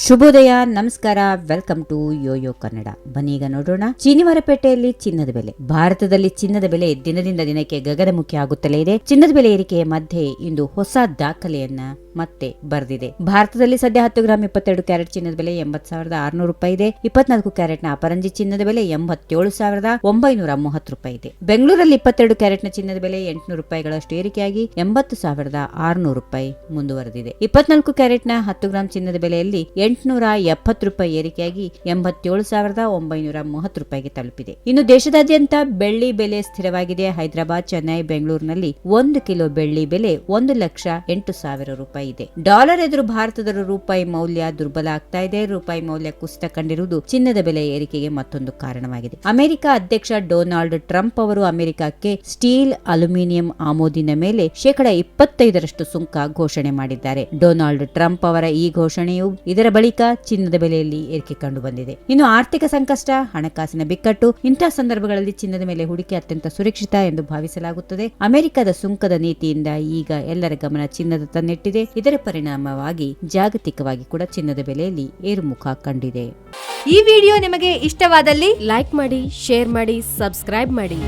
ಶುಭೋದಯ, ನಮಸ್ಕಾರ, welcome to Yoyo Kannada. ಬನ್ನೀಗ ನೋಡೋಣ ಶನಿವಾರಪೇಟೆಯಲ್ಲಿ ಚಿನ್ನದ ಬೆಲೆ. ಭಾರತದಲ್ಲಿ ಚಿನ್ನದ ಬೆಲೆ ದಿನದಿಂದ ದಿನಕ್ಕೆ ಗಗನಮುಖಿ ಆಗುತ್ತಲೇ ಇದೆ. ಚಿನ್ನದ ಬೆಲೆ ಏರಿಕೆಯ ಮಧ್ಯೆ ಇಂದು ಹೊಸ ದಾಖಲೆಯನ್ನ ಮತ್ತೆ ಬರೆದಿದೆ. ಭಾರತದಲ್ಲಿ ಸದ್ಯ 10 ಗ್ರಾಂ 22 ಕ್ಯಾರೆಟ್ ಚಿನ್ನದ ಬೆಲೆ 80,600 ರೂಪಾಯಿ ಇದೆ. 24 ಕ್ಯಾರೆಟ್ನ ಅಪರಂಜಿ ಚಿನ್ನದ ಬೆಲೆ 87,930 ರೂಪಾಯಿ ಇದೆ. ಬೆಂಗಳೂರಲ್ಲಿ 22 ಕ್ಯಾರೆಟ್ನ ಚಿನ್ನದ ಬೆಲೆ 800 ರೂಪಾಯಿಗಳಷ್ಟು ಏರಿಕೆಯಾಗಿ 80,600 ರೂಪಾಯಿ ಮುಂದುವರೆದಿದೆ. 24 ಕ್ಯಾರೆಟ್ನ 10 ಗ್ರಾಂ ಚಿನ್ನದ ಬೆಲೆಯಲ್ಲಿ 870 ರೂಪಾಯಿ ಏರಿಕೆಯಾಗಿ 87,930 ರೂಪಾಯಿಗೆ ತಲುಪಿದೆ. ಇನ್ನು ದೇಶದಾದ್ಯಂತ ಬೆಳ್ಳಿ ಬೆಲೆ ಸ್ಥಿರವಾಗಿದೆ. ಹೈದರಾಬಾದ್, ಚೆನ್ನೈ, ಬೆಂಗಳೂರಿನಲ್ಲಿ 1 ಕಿಲೋ ಬೆಳ್ಳಿ ಬೆಲೆ 1,08,000 ರೂಪಾಯಿ ಇದೆ. ಡಾಲರ್ ಎದುರು ಭಾರತದ ರೂಪಾಯಿ ಮೌಲ್ಯ ದುರ್ಬಲ ಆಗ್ತಾ ಇದೆ. ರೂಪಾಯಿ ಮೌಲ್ಯ ಕುಸಿತ ಕಂಡಿರುವುದು ಚಿನ್ನದ ಬೆಲೆ ಏರಿಕೆಗೆ ಮತ್ತೊಂದು ಕಾರಣವಾಗಿದೆ. ಅಮೆರಿಕ ಅಧ್ಯಕ್ಷ ಡೊನಾಲ್ಡ್ ಟ್ರಂಪ್ ಅವರು ಅಮೆರಿಕಕ್ಕೆ ಸ್ಟೀಲ್, ಅಲ್ಯೂಮಿನಿಯಂ ಆಮದಿನ ಮೇಲೆ 25% ಸುಂಕ ಘೋಷಣೆ ಮಾಡಿದ್ದಾರೆ. ಡೊನಾಲ್ಡ್ ಟ್ರಂಪ್ ಅವರ ಈ ಘೋಷಣೆಯು ಇದರ ಬಳಿಕ ಚಿನ್ನದ ಬೆಲೆಯಲ್ಲಿ ಏರಿಕೆ ಕಂಡು ಬಂದಿದೆ. ಇನ್ನು ಆರ್ಥಿಕ ಸಂಕಷ್ಟ, ಹಣಕಾಸಿನ ಬಿಕ್ಕಟ್ಟು ಇಂತಹ ಸಂದರ್ಭಗಳಲ್ಲಿ ಚಿನ್ನದ ಮೇಲೆ ಹೂಡಿಕೆ ಅತ್ಯಂತ ಸುರಕ್ಷಿತ ಎಂದು ಭಾವಿಸಲಾಗುತ್ತದೆ. ಅಮೆರಿಕದ ಸುಂಕದ ನೀತಿಯಿಂದ ಈಗ ಎಲ್ಲರ ಗಮನ ಚಿನ್ನದತ್ತ ನೆಟ್ಟಿದೆ. ಇದರ ಪರಿಣಾಮವಾಗಿ ಜಾಗತಿಕವಾಗಿ ಕೂಡ ಚಿನ್ನದ ಬೆಲೆಯಲ್ಲಿ ಏರುಮುಖ ಕಂಡಿದೆ. ಈ ವಿಡಿಯೋ ನಿಮಗೆ ಇಷ್ಟವಾದಲ್ಲಿ ಲೈಕ್ ಮಾಡಿ, ಶೇರ್ ಮಾಡಿ, ಸಬ್ಸ್ಕ್ರೈಬ್ ಮಾಡಿ.